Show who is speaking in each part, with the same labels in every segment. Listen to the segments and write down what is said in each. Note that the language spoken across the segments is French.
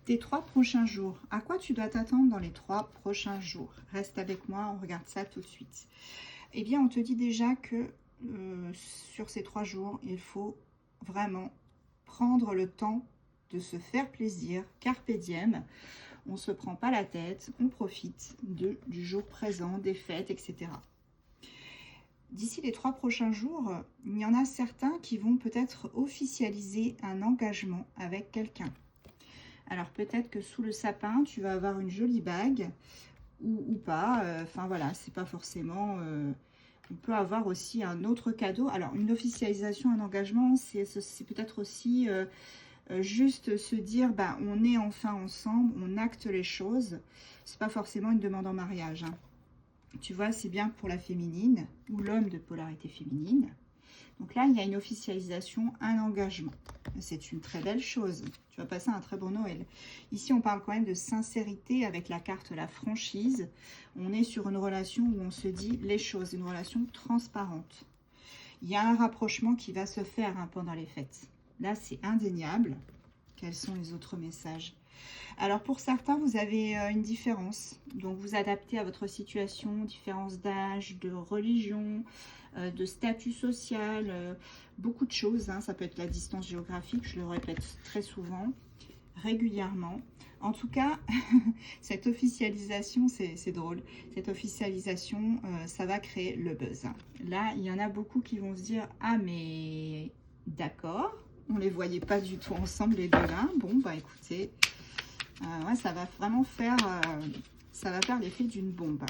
Speaker 1: tes 3 prochains jours. À quoi tu dois t'attendre dans les 3 prochains jours? Reste avec moi, on regarde ça tout de suite. Eh bien, on te dit déjà que sur ces 3 jours, il faut vraiment prendre le temps de se faire plaisir, carpe diem. On ne se prend pas la tête, on profite du jour présent, des fêtes, etc. D'ici les 3 prochains jours, il y en a certains qui vont peut-être officialiser un engagement avec quelqu'un. Alors peut-être que sous le sapin, tu vas avoir une jolie bague ou pas. Enfin voilà, c'est pas forcément... on peut avoir aussi un autre cadeau. Alors une officialisation, un engagement, c'est peut-être aussi juste se dire, bah, on est enfin ensemble, on acte les choses. C'est pas forcément une demande en mariage, hein. Tu vois, c'est bien pour la féminine ou l'homme de polarité féminine. Donc là, il y a une officialisation, un engagement. C'est une très belle chose. Tu vas passer un très bon Noël. Ici, on parle quand même de sincérité avec la carte la franchise. On est sur une relation où on se dit les choses, une relation transparente. Il y a un rapprochement qui va se faire pendant les fêtes. Là, c'est indéniable. Quels sont les autres messages? Alors pour certains, vous avez une différence, donc vous adaptez à votre situation, différence d'âge, de religion, de statut social, beaucoup de choses, hein. Ça peut être la distance géographique, je le répète très souvent, régulièrement. En tout cas, cette officialisation, c'est drôle, cette officialisation, ça va créer le buzz. Là, il y en a beaucoup qui vont se dire, ah mais d'accord, on les voyait pas du tout ensemble les deux là, bon bah écoutez... ouais, ça va vraiment faire, l'effet d'une bombe.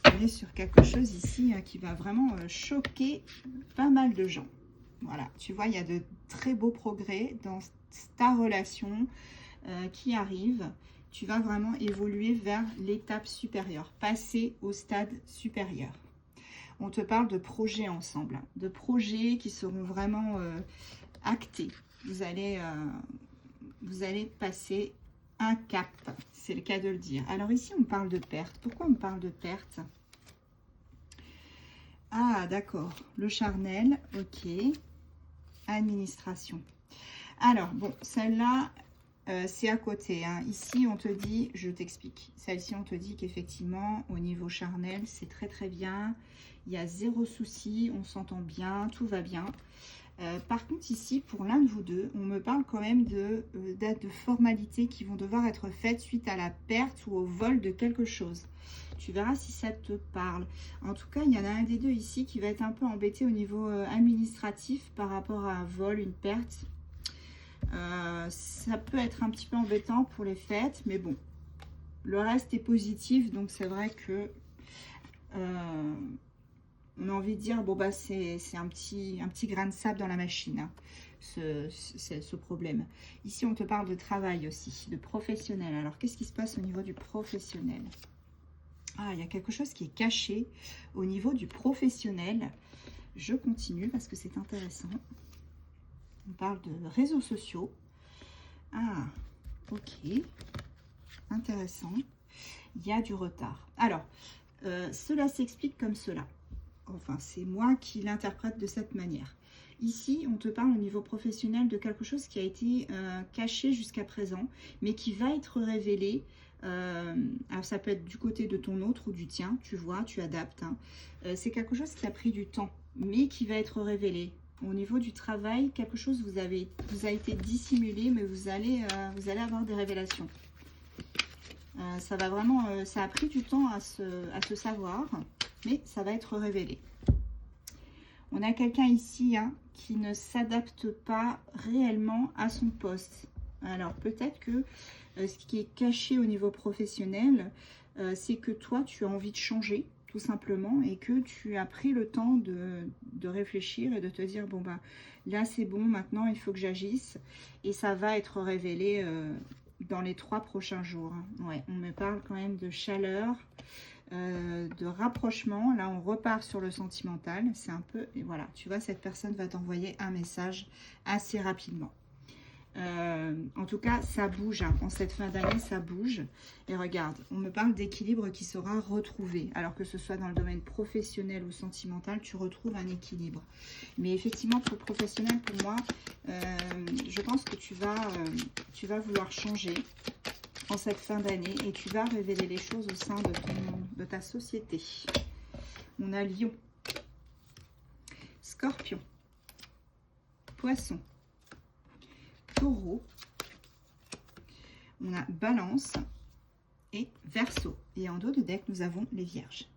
Speaker 1: On est sur quelque chose ici qui va vraiment choquer pas mal de gens. Voilà, tu vois, il y a de très beaux progrès dans ta relation qui arrive. Tu vas vraiment évoluer vers l'étape supérieure, passer au stade supérieur. On te parle de projets ensemble, de projets qui seront vraiment actés. Vous allez passer un cap, c'est le cas de le dire. Alors ici, on parle de perte. Pourquoi on parle de perte? Ah, d'accord. Le charnel, ok. Administration. Alors, bon, celle-là, c'est à côté, hein. Ici, on te dit, je t'explique. Celle-ci, on te dit qu'effectivement, au niveau charnel, c'est très très bien. Il y a zéro souci, on s'entend bien, tout va bien. Par contre, ici, pour l'un de vous deux, on me parle quand même de formalités qui vont devoir être faites suite à la perte ou au vol de quelque chose. Tu verras si ça te parle. En tout cas, il y en a un des deux ici qui va être un peu embêté au niveau administratif par rapport à un vol, une perte. Ça peut être un petit peu embêtant pour les fêtes, mais bon, le reste est positif, donc c'est vrai que... on a envie de dire, bon bah c'est un petit grain de sable dans la machine, hein, ce problème. Ici, on te parle de travail aussi, de professionnel. Alors, qu'est-ce qui se passe au niveau du professionnel? Ah, il y a quelque chose qui est caché au niveau du professionnel. Je continue parce que c'est intéressant. On parle de réseaux sociaux. Ah, ok. Intéressant. Il y a du retard. Alors, cela s'explique comme cela. Enfin, c'est moi qui l'interprète de cette manière. Ici, on te parle au niveau professionnel de quelque chose qui a été caché jusqu'à présent, mais qui va être révélé. Alors, ça peut être du côté de ton autre ou du tien, tu vois, tu adaptes, hein. C'est quelque chose qui a pris du temps, mais qui va être révélé. Au niveau du travail, quelque chose vous a été dissimulé, mais vous allez avoir des révélations. Ça va vraiment, ça a pris du temps à se savoir, mais ça va être révélé. On a quelqu'un ici qui ne s'adapte pas réellement à son poste. Alors peut-être que ce qui est caché au niveau professionnel, c'est que toi, tu as envie de changer, tout simplement, et que tu as pris le temps de réfléchir et de te dire, bon, bah, là, c'est bon, maintenant, il faut que j'agisse. Et ça va être révélé dans les 3 prochains jours. Ouais, on me parle quand même de chaleur, de rapprochement. Là, on repart sur le sentimental. C'est un peu... Et voilà, tu vois, cette personne va t'envoyer un message assez rapidement. En tout cas, ça bouge. Hein. En cette fin d'année, ça bouge. Et regarde, on me parle d'équilibre qui sera retrouvé. Alors que ce soit dans le domaine professionnel ou sentimental, tu retrouves un équilibre. Mais effectivement, pour le professionnel, pour moi, je pense que tu vas vouloir changer en cette fin d'année et tu vas révéler les choses au sein de ta société. On a Lion, Scorpion, Poisson, Taureau, on a Balance et Verseau. Et en dos de deck, nous avons les Vierges.